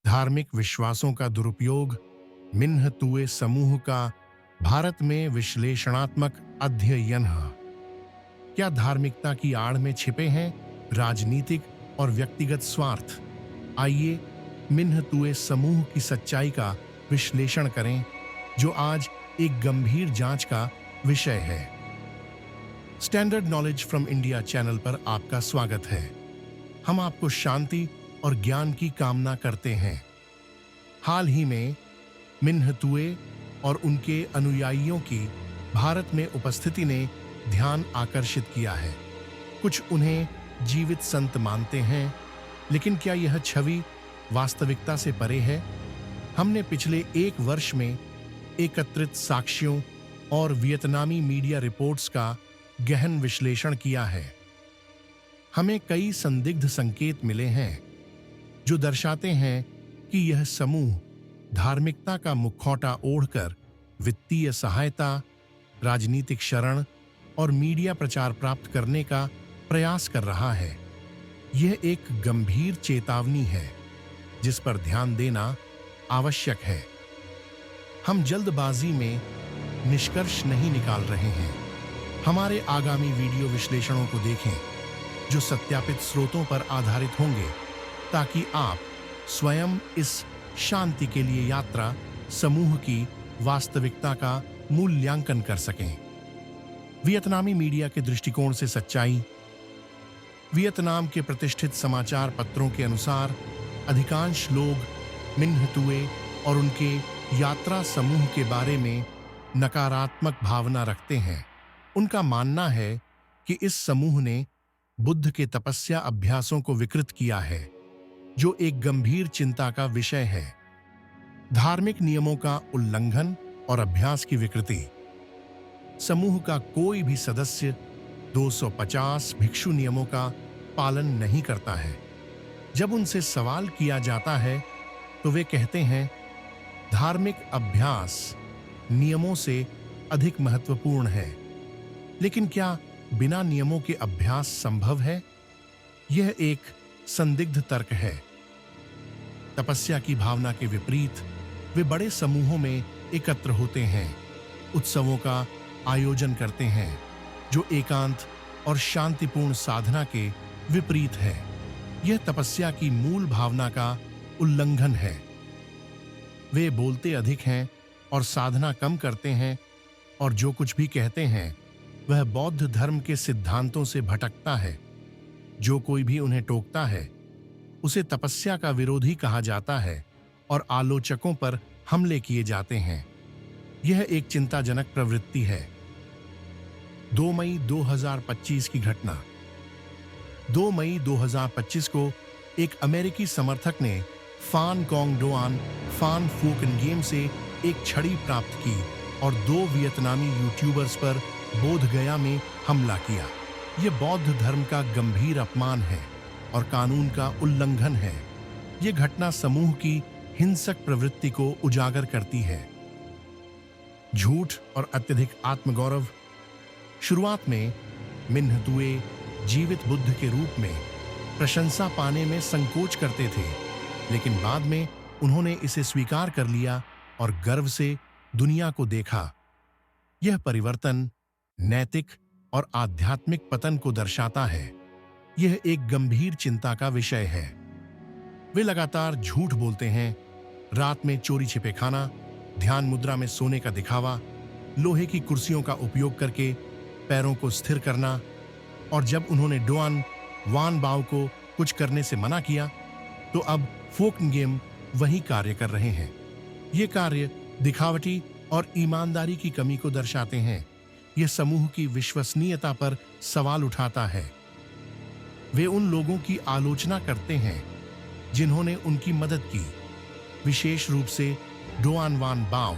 धार्मिक विश्वासों का दुरुपयोग। मिन्हतुए समूह का भारत में विश्लेषणात्मक अध्ययन। क्या धार्मिकता की आड़ में छिपे हैं राजनीतिक और व्यक्तिगत स्वार्थ? आइए मिन्हतुए समूह की सच्चाई का विश्लेषण करें, जो आज एक गंभीर जांच का विषय है। Standard knowledge from India channel पर आपका स्वागत है। हम आपको शांति और ज्ञान की कामना करते हैं। हाल ही में मिन्हतुए और उनके अनुयायियों की भारत में उपस्थिति ने ध्यान आकर्षित किया है। कुछ उन्हें जीवित संत मानते हैं, लेकिन क्या यह छवि वास्तविकता से परे है? हमने पिछले एक वर्ष में एकत्रित साक्ष्यों और वियतनामी मीडिया रिपोर्ट्स का गहन विश्लेषण किया है। हमें कई संदिग्ध संकेत मिले हैं जो दर्शाते हैं कि यह समूह धार्मिकता का मुखौटा ओढ़कर वित्तीय सहायता, राजनीतिक शरण और मीडिया प्रचार प्राप्त करने का प्रयास कर रहा है। यह एक गंभीर चेतावनी है जिस पर ध्यान देना आवश्यक है। हम जल्दबाजी में निष्कर्ष नहीं निकाल रहे हैं। हमारे आगामी वीडियो विश्लेषणों को देखें जो सत्यापित स्रोतों पर आधारित होंगे, ताकि आप स्वयं इस शांति के लिए यात्रा समूह की वास्तविकता का मूल्यांकन कर सकें। वियतनामी मीडिया के दृष्टिकोण से सच्चाई। वियतनाम के प्रतिष्ठित समाचार पत्रों के अनुसार अधिकांश लोग मिन्हतुए और उनके यात्रा समूह के बारे में नकारात्मक भावना रखते हैं। उनका मानना है कि इस समूह ने बुद्ध के तपस्या अभ्यासों को विकृत किया है, जो एक गंभीर चिंता का विषय है। धार्मिक नियमों का उल्लंघन और अभ्यास की विकृति। समूह का कोई भी सदस्य 250 भिक्षु नियमों का पालन नहीं करता है। जब उनसे सवाल किया जाता है तो वे कहते हैं, धार्मिक अभ्यास नियमों से अधिक महत्वपूर्ण है। लेकिन क्या बिना नियमों के अभ्यास संभव है? यह एक संदिग्ध तर्क है। तपस्या की भावना के विपरीत वे बड़े समूहों में एकत्र होते हैं, उत्सवों का आयोजन करते हैं, जो एकांत और शांतिपूर्ण साधना के विपरीत है। यह तपस्या की मूल भावना का उल्लंघन है। वे बोलते अधिक हैं और साधना कम करते हैं, और जो कुछ भी कहते हैं वह बौद्ध धर्म के सिद्धांतों से भटकता है। जो कोई भी उन्हें टोकता है उसे तपस्या का विरोधी कहा जाता है और आलोचकों पर हमले किए जाते हैं। यह एक चिंताजनक प्रवृत्ति है। 2 मई 2025 की घटना। 2 मई 2025 को एक अमेरिकी समर्थक ने फान कोंग डोआन फान फूकन गेम से एक छड़ी प्राप्त की और 2 वियतनामी यूट्यूबर्स पर बोधगया में हमला किया। यह बौद्ध धर्म का गंभीर अपमान है और कानून का उल्लंघन है। यह घटना समूह की हिंसक प्रवृत्ति को उजागर करती है। झूठ और अत्यधिक आत्मगौरव। शुरुआत में मिन्हतुए जीवित बुद्ध के रूप में प्रशंसा पाने में संकोच करते थे, लेकिन बाद में उन्होंने इसे स्वीकार कर लिया और गर्व से दुनिया को देखा। यह परिवर्तन नैतिक और आध्यात्मिक पतन को दर्शाता है। यह एक गंभीर चिंता का विषय है। वे लगातार झूठ बोलते हैं। रात में चोरी छिपे खाना, ध्यान मुद्रा में सोने का दिखावा, लोहे की कुर्सियों का उपयोग करके पैरों को स्थिर करना, और जब उन्होंने डोआन वान बाओ को कुछ करने से मना किया तो अब फोकन गेम वही कार्य कर रहे हैं। ये कार्य दिखावटी और ईमानदारी की कमी को दर्शाते हैं। यह समूह की विश्वसनीयता पर सवाल उठाता है। वे उन लोगों की आलोचना करते हैं जिन्होंने उनकी मदद की, विशेष रूप से डोआन वान बाओ,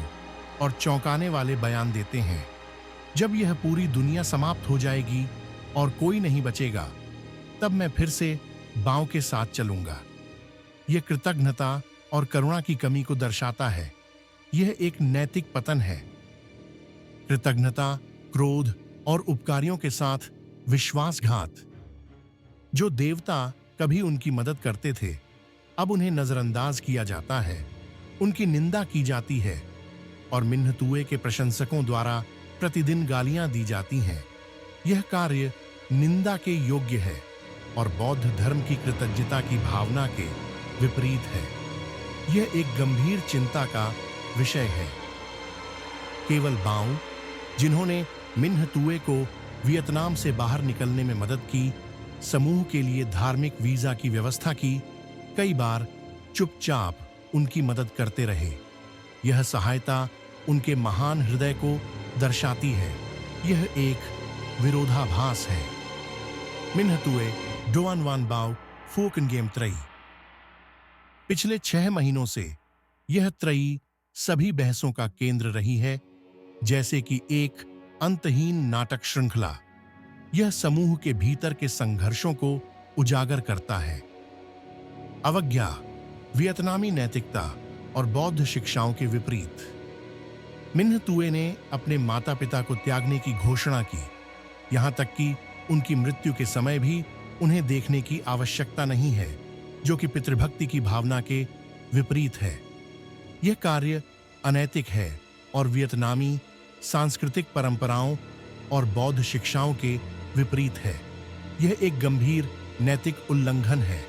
और चौंकाने वाले बयान देते हैं, जब यह पूरी दुनिया समाप्त हो जाएगी और कोई नहीं बचेगा, तब मैं फिर से बाओ के साथ चलूंगा। यह कृतज्ञता और करुणा की कमी को दर्शाता है। यह एक नैतिक पतन है। कृतज्ञता, क्रोध और उपकारियों के साथ विश्वासघात। जो देवता कभी उनकी मदद करते थे, अब उन्हें नजरअंदाज किया जाता है, उनकी निंदा की जाती है और मिन्ह तुए के प्रशंसकों द्वारा प्रतिदिन गालियां दी जाती हैं। यह कार्य निंदा के योग्य है और बौद्ध धर्म की कृतज्ञता की भावना के विपरीत है। यह एक गंभीर चिंता का विषय है। केवल बाओ, जिन्होंने मिन्ह तुए को वियतनाम से बाहर निकलने में मदद की, समूह के लिए धार्मिक वीजा की व्यवस्था की, कई बार चुपचाप उनकी मदद करते रहे। यह सहायता उनके महान हृदय को दर्शाती है। यह एक विरोधाभास है। मिन्ह तुए डोआन वान बाओ फोक गेम त्रयी। पिछले 6 महीनों से यह त्रयी सभी बहसों का केंद्र रही है, जैसे कि एक अंतहीन नाटक श्रृंखला। यह समूह के भीतर के संघर्षों को उजागर करता है। अवज्ञा, वियतनामी नैतिकता और बौद्ध शिक्षाओं के विपरीत। मिन्ह तुए ने अपने माता पिता को त्यागने की घोषणा की, यहां तक कि उनकी मृत्यु के समय भी उन्हें देखने की आवश्यकता नहीं है, जो कि पितृभक्ति की भावना के विपरीत है। यह कार्य अनैतिक है और वियतनामी सांस्कृतिक परंपराओं और बौद्ध शिक्षाओं के विपरीत है। यह एक गंभीर नैतिक उल्लंघन है।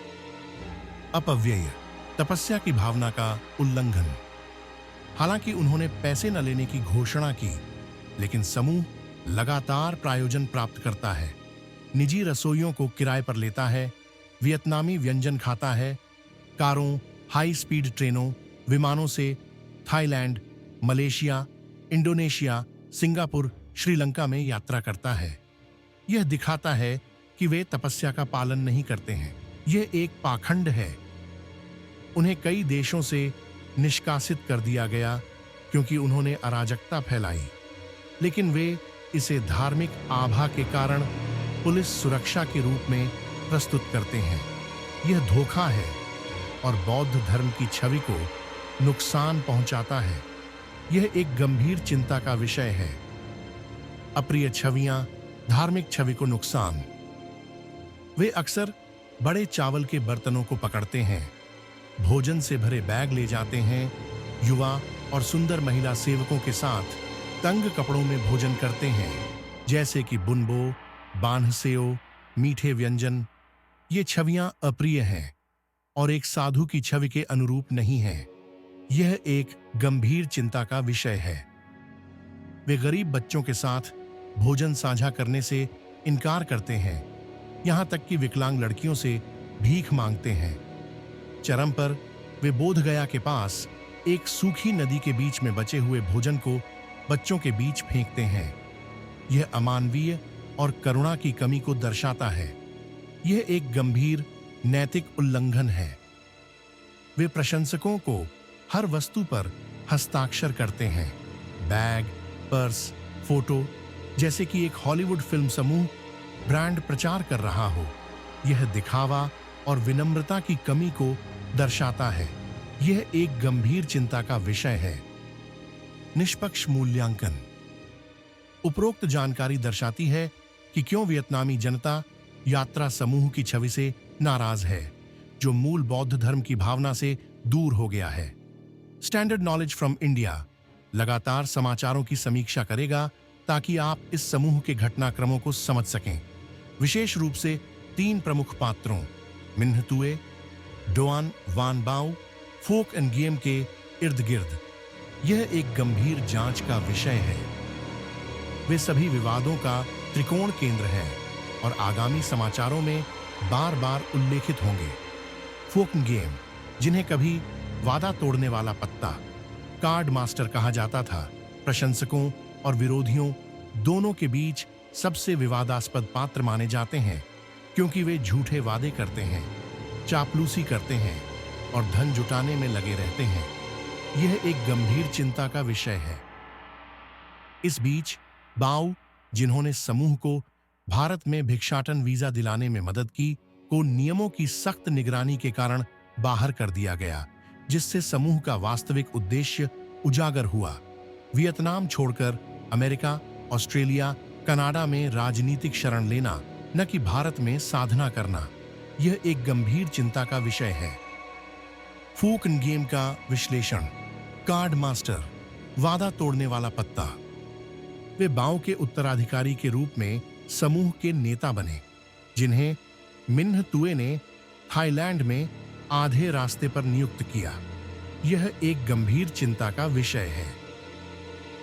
अपव्यय, तपस्या की भावना का उल्लंघन। हालांकि उन्होंने पैसे न लेने की घोषणा की, लेकिन समूह लगातार प्रायोजन प्राप्त करता है। निजी रसोइयों को किराए पर लेता है, वियतनामी व्यंजन खाता है, कारों, हाई स्पीड ट्रेनों, विमानों से Thailand, Malaysia, Indonesia, Singapore, Sri Lanka में यात्रा करता है। यह दिखाता है कि वे तपस्या का पालन नहीं करते हैं। यह एक पाखंड है। उन्हें कई देशों से निष्कासित कर दिया गया क्योंकि उन्होंने अराजकता फैलाई, लेकिन वे इसे धार्मिक आभा के कारण पुलिस सुरक्षा के रूप में प्रस्तुत करते हैं। यह धोखा है और बौद्ध धर्म की छवि को नुकसान पहुंचाता है। यह एक गंभीर चिंता का विषय है। अप्रिय छवियां, धार्मिक छवि को नुकसान। वे अक्सर बड़े चावल के बर्तनों को पकड़ते हैं, भोजन से भरे बैग ले जाते हैं, युवा और सुंदर महिला सेवकों के साथ तंग कपड़ों में भोजन करते हैं, जैसे कि बुनबो, बान्हसेओ, मीठे व्यंजन। ये छवियां अप्रिय हैं और एक साधु की छवि के अनुरूप नहीं हैं। यह एक गंभीर चिंता का विषय है। वे गरीब बच्चों के साथ भोजन साझा करने से इनकार करते हैं, यहां तक कि विकलांग लड़कियों से भीख मांगते हैं। चरम पर वे बोधगया के पास एक सूखी नदी के बीच में बचे हुए भोजन को बच्चों के बीच फेंकते हैं। यह अमानवीय और करुणा की कमी को दर्शाता है। यह एक गंभीर नैतिक उल्लंघन है। वे प्रशंसकों को हर वस्तु पर हस्ताक्षर करते हैं, बैग, पर्स, फोटो, जैसे कि एक हॉलीवुड फिल्म समूह ब्रांड प्रचार कर रहा हो। यह दिखावा और विनम्रता की कमी को दर्शाता है। यह एक गंभीर चिंता का विषय है। निष्पक्ष मूल्यांकन। उपरोक्त जानकारी दर्शाती है कि क्यों वियतनामी जनता यात्रा समूह की छवि से नाराज है, जो मूल बौद्ध धर्म की भावना से दूर हो गया है। स्टैंडर्ड नॉलेज फ्रॉम इंडिया लगातार समाचारों की समीक्षा करेगा ताकि आप इस समूह के घटनाक्रमों को समझ सकें, विशेष रूप से 3 प्रमुख पात्रों मिन्ह तुए, डोआन वान बाओ, फोक एंड गेम के इर्द गिर्द। यह एक गंभीर जांच का विषय है। वे सभी विवादों का त्रिकोण केंद्र है और आगामी समाचारों में बार बार उल्लेखित होंगे। फोक गेम, जिन्हें कभी वादा तोड़ने वाला पत्ता, कार्ड मास्टर कहा जाता था, प्रशंसकों और विरोधियों दोनों के बीच सबसे विवादास्पद पात्र माने जाते हैं, क्योंकि वे झूठे वादे करते हैं, चापलूसी करते हैं और धन जुटाने में लगे रहते हैं। यह एक गंभीर चिंता का विषय है। इस बीच बाओ, जिन्होंने समूह को भारत में भिक्षाटन वीजा दिलाने में मदद की, को नियमों की सख्त निगरानी के कारण बाहर कर दिया गया, जिससे समूह का वास्तविक उद्देश्य उजागर हुआ। वियतनाम छोड़कर अमेरिका, ऑस्ट्रेलिया, कनाडा में राजनीतिक शरण लेना, न कि भारत में साधना करना। यह एक गंभीर चिंता का विषय है। फूक गेम का विश्लेषण। कार्ड मास्टर, वादा तोड़ने वाला पत्ता। वे बाओ के उत्तराधिकारी के रूप में समूह के नेता बने, जिन्हें मिन्ह तुए ने थाईलैंड में आधे रास्ते पर नियुक्त किया। यह एक गंभीर चिंता का विषय है।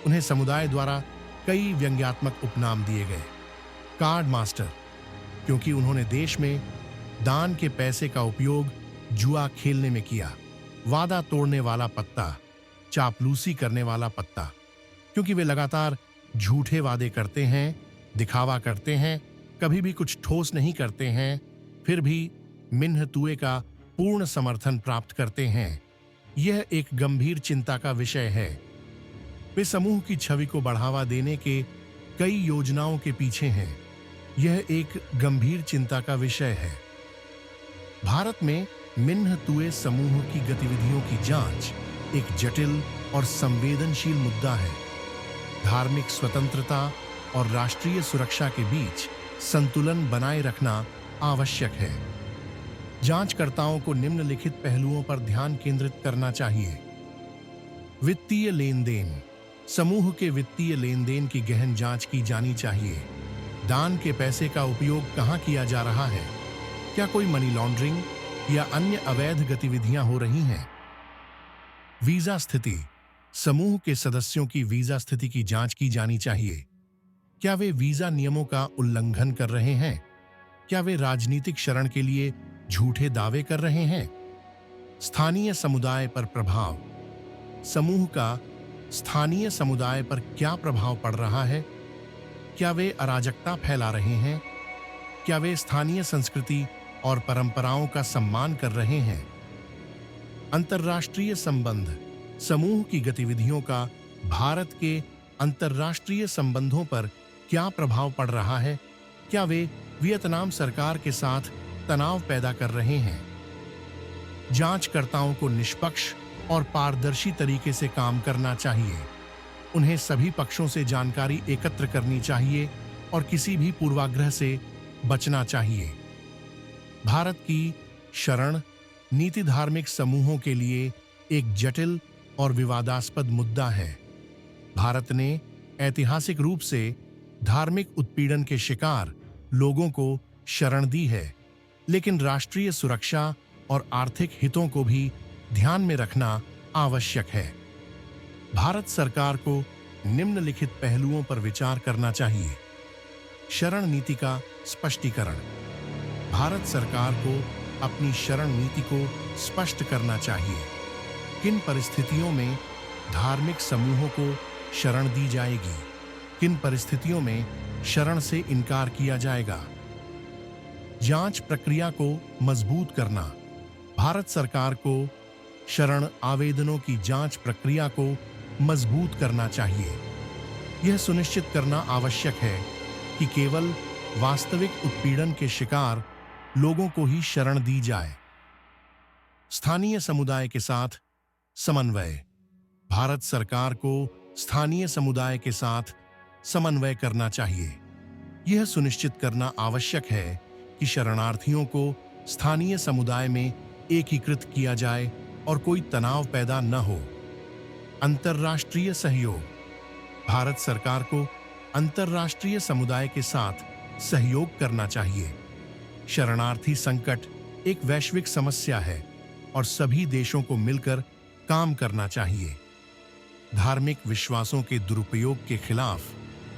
उन्हें समुदाय द्वारा कई व्यंग्यात्मक उपनाम दिए गए। कार्ड मास्टर, क्योंकि उन्होंने देश में दान के पैसे का उपयोग जुआ खेलने में किया। वादा तोड़ने वाला पत्ता, चापलूसी करने वाला पत्ता, क्योंकि वे लगातार झूठे वादे करते हैं, दिखावा करते हैं, कभी भी कुछ ठोस नहीं करते हैं, फिर भी मिन्ह तुए का पूर्ण समर्थन प्राप्त करते हैं। यह एक गंभीर चिंता का विषय है। वे समूह की छवि को बढ़ावा देने के कई योजनाओं के पीछे हैं। यह एक गंभीर चिंता का विषय है। भारत में मिन्ह तुए समूह की गतिविधियों की जांच एक जटिल और संवेदनशील मुद्दा है। धार्मिक स्वतंत्रता और राष्ट्रीय सुरक्षा के बीच संतुलन बनाए रखना आवश्यक है। जांचकर्ताओं को निम्नलिखित पहलुओं पर ध्यान केंद्रित करना चाहिए। वित्तीय लेन देन, समूह के वित्तीय लेन देन की गहन जांच की जानी चाहिए। दान के पैसे का उपयोग कहां किया जा रहा है? क्या कोई मनी लॉन्ड्रिंग या अन्य अवैध गतिविधियां हो रही हैं? वीजा स्थिति, समूह के सदस्यों की वीजा स्थिति की जांच की जानी चाहिए। क्या वे वीजा नियमों का उल्लंघन कर रहे हैं? क्या वे राजनीतिक शरण के लिए झूठे दावे कर रहे हैं? स्थानीय समुदाय पर प्रभाव, समूह का स्थानीय समुदाय पर क्या प्रभाव पड़ रहा है? क्या वे अराजकता फैला रहे हैं? क्या वे स्थानीय संस्कृति और परंपराओं का सम्मान कर रहे हैं? अंतर्राष्ट्रीय संबंध, समूह की गतिविधियों का भारत के अंतर्राष्ट्रीय संबंधों पर क्या प्रभाव पड़ रहा है? क्या वे वियतनाम सरकार के साथ तनाव पैदा कर रहे हैं? जांचकर्ताओं को निष्पक्ष और पारदर्शी तरीके से काम करना चाहिए। उन्हें सभी पक्षों से जानकारी एकत्र करनी चाहिए और किसी भी पूर्वाग्रह से बचना चाहिए। भारत की शरण नीति धार्मिक समूहों के लिए एक जटिल और विवादास्पद मुद्दा है। भारत ने ऐतिहासिक रूप से धार्मिक उत्पीड़न के शिकार लोगों को शरण दी है, लेकिन राष्ट्रीय सुरक्षा और आर्थिक हितों को भी ध्यान में रखना आवश्यक है। भारत सरकार को निम्नलिखित पहलुओं पर विचार करना चाहिए। शरण नीति का स्पष्टीकरण, भारत सरकार को अपनी शरण नीति को स्पष्ट करना चाहिए। किन परिस्थितियों में धार्मिक समूहों को शरण दी जाएगी? किन परिस्थितियों में शरण से इनकार किया जाएगा? जांच प्रक्रिया को मजबूत करना, भारत सरकार को शरण आवेदनों की जांच प्रक्रिया को मजबूत करना चाहिए। यह सुनिश्चित करना आवश्यक है कि केवल वास्तविक उत्पीड़न के शिकार लोगों को ही शरण दी जाए। स्थानीय समुदाय के साथ समन्वय, भारत सरकार को स्थानीय समुदाय के साथ समन्वय करना चाहिए। यह सुनिश्चित करना आवश्यक है कि शरणार्थियों को स्थानीय समुदाय में एकीकृत किया जाए और कोई तनाव पैदा न हो। अंतर्राष्ट्रीय सहयोग, भारत सरकार को अंतर्राष्ट्रीय समुदाय के साथ सहयोग करना चाहिए। शरणार्थी संकट एक वैश्विक समस्या है और सभी देशों को मिलकर काम करना चाहिए। धार्मिक विश्वासों के दुरुपयोग के खिलाफ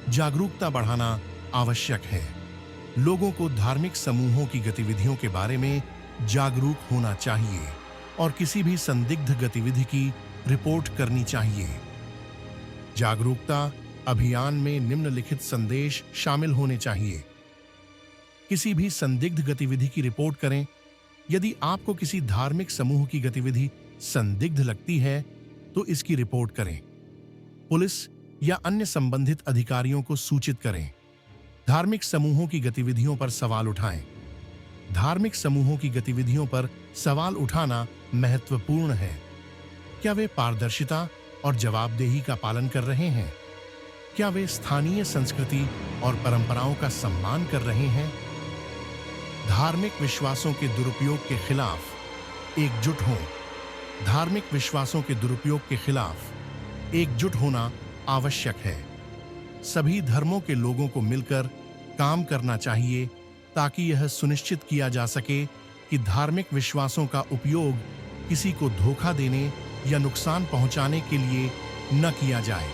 जागरूकता बढ़ाना आवश्यक है। लोगों को धार्मिक समूहों की गतिविधियों के बारे में जागरूक होना चाहिए और किसी भी संदिग्ध गतिविधि की रिपोर्ट करनी चाहिए। जागरूकता अभियान में निम्नलिखित संदेश शामिल होने चाहिए। किसी भी संदिग्ध गतिविधि की रिपोर्ट करें। यदि आपको किसी धार्मिक समूह की गतिविधि संदिग्ध लगती है तो इसकी रिपोर्ट करें। पुलिस या अन्य संबंधित अधिकारियों को सूचित करें। धार्मिक समूहों की गतिविधियों पर सवाल उठाएं। धार्मिक समूहों की गतिविधियों पर सवाल उठाना महत्वपूर्ण है। क्या वे पारदर्शिता और जवाबदेही का पालन कर रहे हैं? क्या वे स्थानीय संस्कृति और परंपराओं का सम्मान कर रहे हैं? धार्मिक विश्वासों के दुरुपयोग के खिलाफ एकजुट हों। धार्मिक विश्वासों के दुरुपयोग के खिलाफ एकजुट होना आवश्यक है। सभी धर्मों के लोगों को मिलकर काम करना चाहिए ताकि यह सुनिश्चित किया जा सके कि धार्मिक विश्वासों का उपयोग किसी को धोखा देने या नुकसान पहुंचाने के लिए न किया जाए।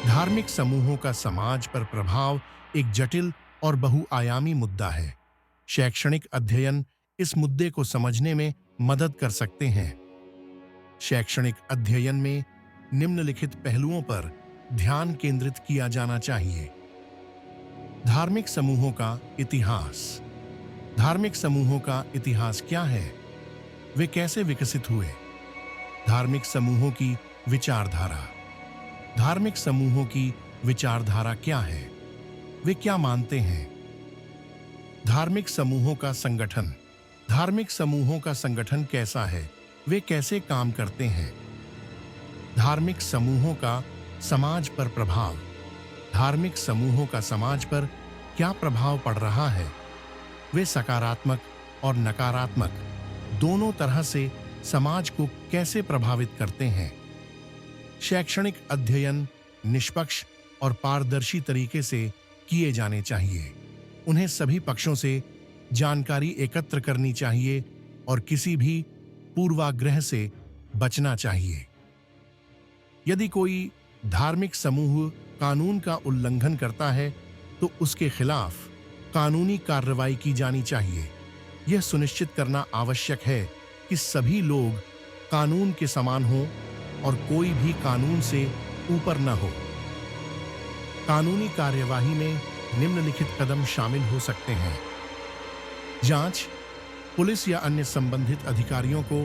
धार्मिक समूहों का समाज पर प्रभाव एक जटिल और बहुआयामी मुद्दा है। शैक्षणिक अध्ययन इस मुद्दे को समझने में मदद कर सकते हैं। शैक्षणिक अध्ययन में निम्नलिखित पहलुओं पर ध्यान केंद्रित किया जाना चाहिए। धार्मिक समूहों का इतिहास। धार्मिक समूहों का इतिहास क्या है? वे कैसे विकसित हुए? धार्मिक समूहों की विचारधारा। धार्मिक समूहों की विचारधारा क्या है? वे क्या मानते हैं? धार्मिक समूहों का संगठन। धार्मिक समूहों का संगठन कैसा है? वे कैसे काम करते हैं? धार्मिक समूहों का समाज पर प्रभाव। धार्मिक समूहों का समाज पर क्या प्रभाव पड़ रहा है? वे सकारात्मक और नकारात्मक दोनों तरह से समाज को कैसे प्रभावित करते हैं? शैक्षणिक अध्ययन निष्पक्ष और पारदर्शी तरीके से किए जाने चाहिए। उन्हें सभी पक्षों से जानकारी एकत्र करनी चाहिए और किसी भी पूर्वाग्रह से बचना चाहिए। यदि कोई धार्मिक समूह कानून का उल्लंघन करता है तो उसके खिलाफ कानूनी कार्रवाई की जानी चाहिए। यह सुनिश्चित करना आवश्यक है कि सभी लोग कानून के समान हों और कोई भी कानून से ऊपर न हो। कानूनी कार्यवाही में निम्नलिखित कदम शामिल हो सकते हैं। जांच। पुलिस या अन्य संबंधित अधिकारियों को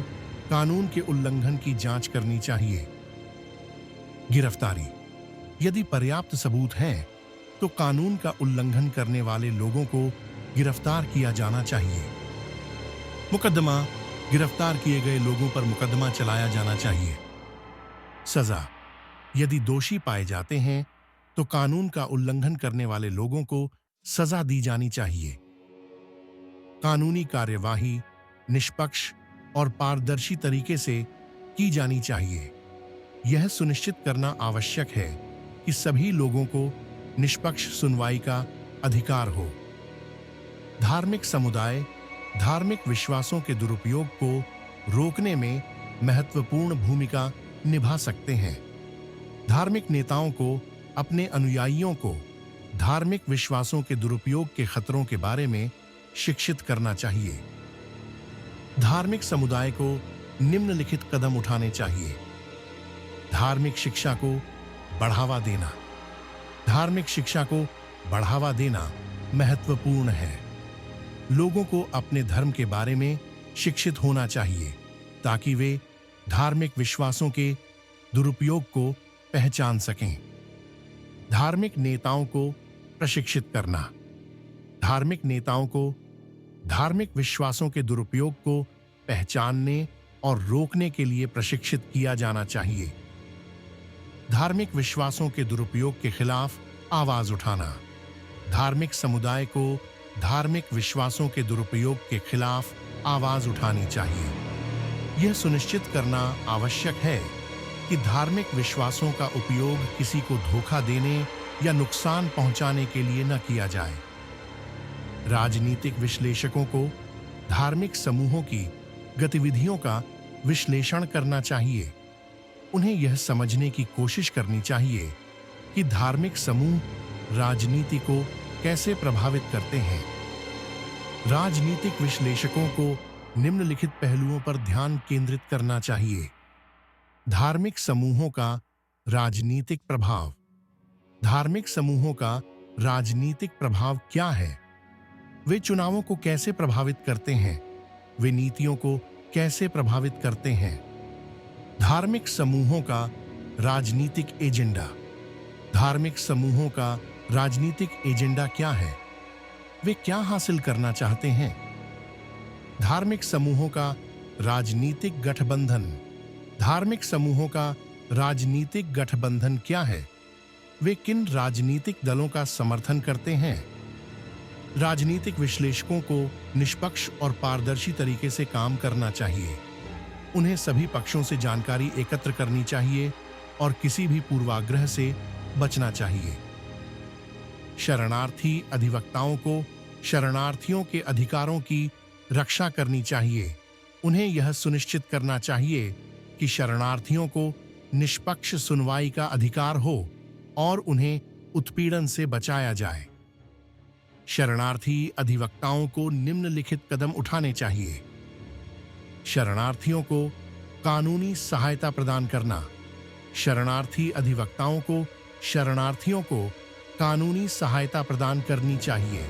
कानून के उल्लंघन की जांच करनी चाहिए। गिरफ्तारी। यदि पर्याप्त सबूत हैं तो कानून का उल्लंघन करने वाले लोगों को गिरफ्तार किया जाना चाहिए। मुकदमा। गिरफ्तार किए गए लोगों पर मुकदमा चलाया जाना चाहिए। सजा। यदि दोषी पाए जाते हैं तो कानून का उल्लंघन करने वाले लोगों को सजा दी जानी चाहिए। कानूनी कार्यवाही निष्पक्ष और पारदर्शी तरीके से की जानी चाहिए। यह सुनिश्चित करना आवश्यक है कि सभी लोगों को निष्पक्ष सुनवाई का अधिकार हो। धार्मिक समुदाय धार्मिक विश्वासों के दुरुपयोग को रोकने में महत्वपूर्ण भूमिका निभा सकते हैं। धार्मिक नेताओं को अपने अनुयायियों को धार्मिक विश्वासों के दुरुपयोग के खतरों के बारे में शिक्षित करना चाहिए। धार्मिक समुदाय को निम्नलिखित कदम उठाने चाहिए। धार्मिक शिक्षा को बढ़ावा देना। धार्मिक शिक्षा को बढ़ावा देना महत्वपूर्ण है। लोगों को अपने धर्म के बारे में शिक्षित होना चाहिए ताकि वे धार्मिक विश्वासों के दुरुपयोग को पहचान सकें। धार्मिक नेताओं को प्रशिक्षित करना। धार्मिक नेताओं को धार्मिक विश्वासों के दुरुपयोग को पहचानने और रोकने के लिए प्रशिक्षित किया जाना चाहिए। धार्मिक विश्वासों के दुरुपयोग के खिलाफ आवाज उठाना। धार्मिक समुदाय को धार्मिक विश्वासों के दुरुपयोग के खिलाफ आवाज उठानी चाहिए। यह सुनिश्चित करना आवश्यक है कि धार्मिक विश्वासों का उपयोग किसी को धोखा देने या नुकसान पहुंचाने के लिए न किया जाए। राजनीतिक विश्लेषकों को धार्मिक समूहों की गतिविधियों का विश्लेषण करना चाहिए। उन्हें यह समझने की कोशिश करनी चाहिए कि धार्मिक समूह राजनीति को कैसे प्रभावित करते हैं। राजनीतिक विश्लेषकों को निम्नलिखित पहलुओं पर ध्यान केंद्रित करना चाहिए। धार्मिक समूहों का राजनीतिक प्रभाव। धार्मिक समूहों का राजनीतिक प्रभाव क्या है? वे चुनावों को कैसे प्रभावित करते हैं? वे नीतियों को कैसे प्रभावित करते हैं? धार्मिक समूहों का राजनीतिक एजेंडा। धार्मिक समूहों का राजनीतिक एजेंडा क्या है? वे क्या हासिल करना चाहते हैं? धार्मिक समूहों का राजनीतिक गठबंधन। धार्मिक समूहों का राजनीतिक गठबंधन क्या है? वे किन राजनीतिक दलों का समर्थन करते हैं? राजनीतिक विश्लेषकों को निष्पक्ष और पारदर्शी तरीके से काम करना चाहिए। उन्हें सभी पक्षों से जानकारी एकत्र करनी चाहिए और किसी भी पूर्वाग्रह से बचना चाहिए। शरणार्थी अधिवक्ताओं को शरणार्थियों के अधिकारों की रक्षा करनी चाहिए। उन्हें यह सुनिश्चित करना चाहिए कि शरणार्थियों को निष्पक्ष सुनवाई का अधिकार हो और उन्हें उत्पीड़न से बचाया जाए। शरणार्थी अधिवक्ताओं को निम्नलिखित कदम उठाने चाहिए। शरणार्थियों को कानूनी सहायता प्रदान करना। शरणार्थी अधिवक्ताओं को शरणार्थियों को कानूनी सहायता प्रदान करनी चाहिए।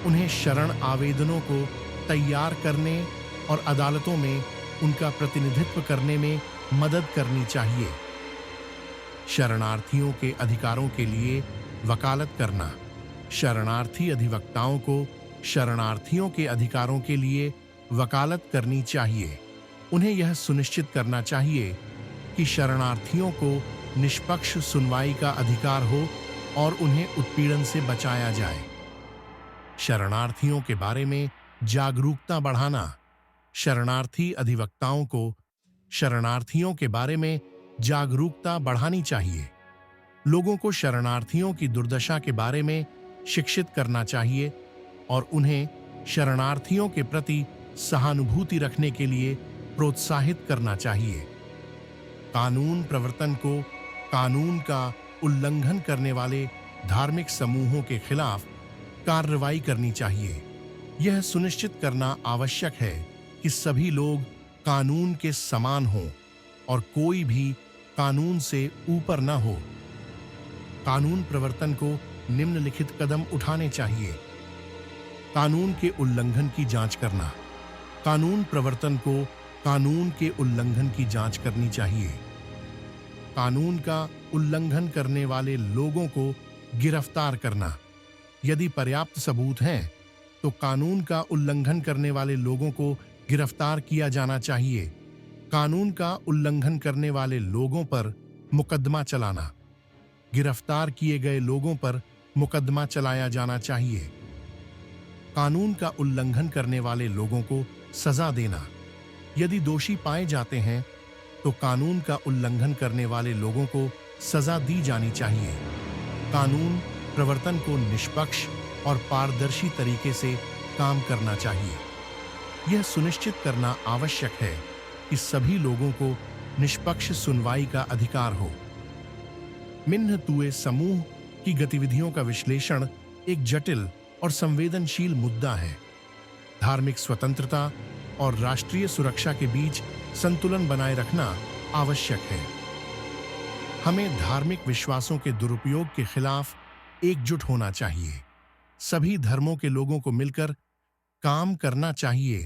उन्हें शरण आवेदनों को तैयार करने और अदालतों में उनका प्रतिनिधित्व करने में मदद करनी चाहिए। शरणार्थियों के अधिकारों के लिए वकालत करना। शरणार्थी अधिवक्ताओं को शरणार्थियों के अधिकारों के लिए वकालत करनी चाहिए। उन्हें यह सुनिश्चित करना चाहिए कि शरणार्थियों को निष्पक्ष सुनवाई का अधिकार हो और उन्हें उत्पीड़न से बचाया जाए। शरणार्थियों के बारे में जागरूकता बढ़ाना। शरणार्थी अधिवक्ताओं को शरणार्थियों के बारे में जागरूकता बढ़ानी चाहिए। लोगों को शरणार्थियों की दुर्दशा के बारे में शिक्षित करना चाहिए और उन्हें शरणार्थियों के प्रति सहानुभूति रखने के लिए प्रोत्साहित करना चाहिए। कानून प्रवर्तन को कानून का उल्लंघन करने वाले धार्मिक समूहों के खिलाफ कार्रवाई करनी चाहिए। यह सुनिश्चित करना आवश्यक है कि सभी लोग कानून के समान हों और कोई भी कानून से ऊपर न हो। कानून प्रवर्तन को निम्नलिखित कदम उठाने चाहिए। कानून के उल्लंघन की जांच करना। कानून प्रवर्तन को कानून के उल्लंघन की जांच करनी चाहिए। कानून का उल्लंघन करने वाले लोगों को गिरफ्तार करना। यदि पर्याप्त सबूत हैं तो कानून का उल्लंघन करने वाले लोगों को गिरफ्तार किया जाना चाहिए। कानून का उल्लंघन करने वाले लोगों पर मुकदमा चलाना। गिरफ्तार किए गए लोगों पर मुकदमा चलाया जाना चाहिए। कानून का उल्लंघन करने वाले लोगों को सजा देना। यदि दोषी पाए जाते हैं तो कानून का उल्लंघन करने वाले लोगों को सजा दी जानी चाहिए। कानून प्रवर्तन को निष्पक्ष और पारदर्शी तरीके से काम करना चाहिए। यह सुनिश्चित करना आवश्यक है कि सभी लोगों को निष्पक्ष सुनवाई का अधिकार हो। मिन्हतुए समूह की गतिविधियों का विश्लेषण एक जटिल और संवेदनशील मुद्दा है। धार्मिक स्वतंत्रता और राष्ट्रीय सुरक्षा के बीच संतुलन बनाए रखना आवश्यक है। हमें धार्मिक विश्वासों के दुरुपयोग के खिलाफ एकजुट होना चाहिए। सभी धर्मों के लोगों को मिलकर काम करना चाहिए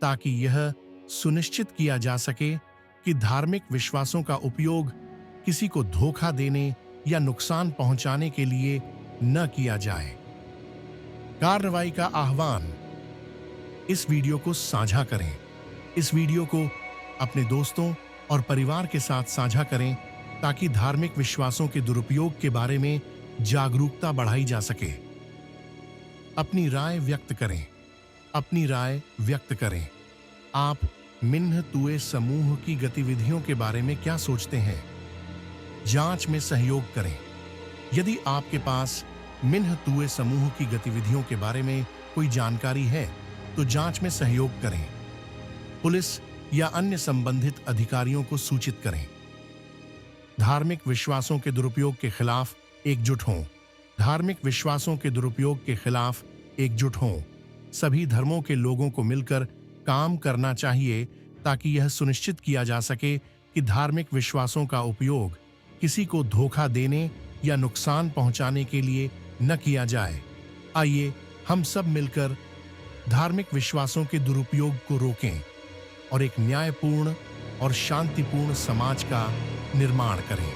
ताकि यह सुनिश्चित किया जा सके कि धार्मिक विश्वासों का उपयोग किसी को धोखा देने या नुकसान पहुंचाने के लिए न किया जाए। कार्रवाई का आह्वान। इस वीडियो को साझा करें। इस वीडियो को अपने दोस्तों और परिवार के साथ साझा करें ताकि धार्मिक विश्वासों के दुरुपयोग के बारे में जागरूकता बढ़ाई जा सके। अपनी राय व्यक्त करें। अपनी राय व्यक्त करें। आप मिन्हतुए समूह की गतिविधियों के बारे में क्या सोचते हैं? जांच में सहयोग करें। यदि आपके पास मिन्हतुए समूह की गतिविधियों के बारे में कोई जानकारी है तो जांच में सहयोग करें। पुलिस या अन्य संबंधित अधिकारियों को सूचित करें। धार्मिक विश्वासों के दुरुपयोग के खिलाफ एकजुट हों। धार्मिक विश्वासों के दुरुपयोग के खिलाफ एकजुट हों। सभी धर्मों के लोगों को मिलकर काम करना चाहिए ताकि यह सुनिश्चित किया जा सके कि धार्मिक विश्वासों का उपयोग किसी को धोखा देने या नुकसान पहुंचाने के लिए न किया जाए। आइए हम सब मिलकर धार्मिक विश्वासों के दुरुपयोग को रोकें और एक न्यायपूर्ण और शांतिपूर्ण समाज का निर्माण करें।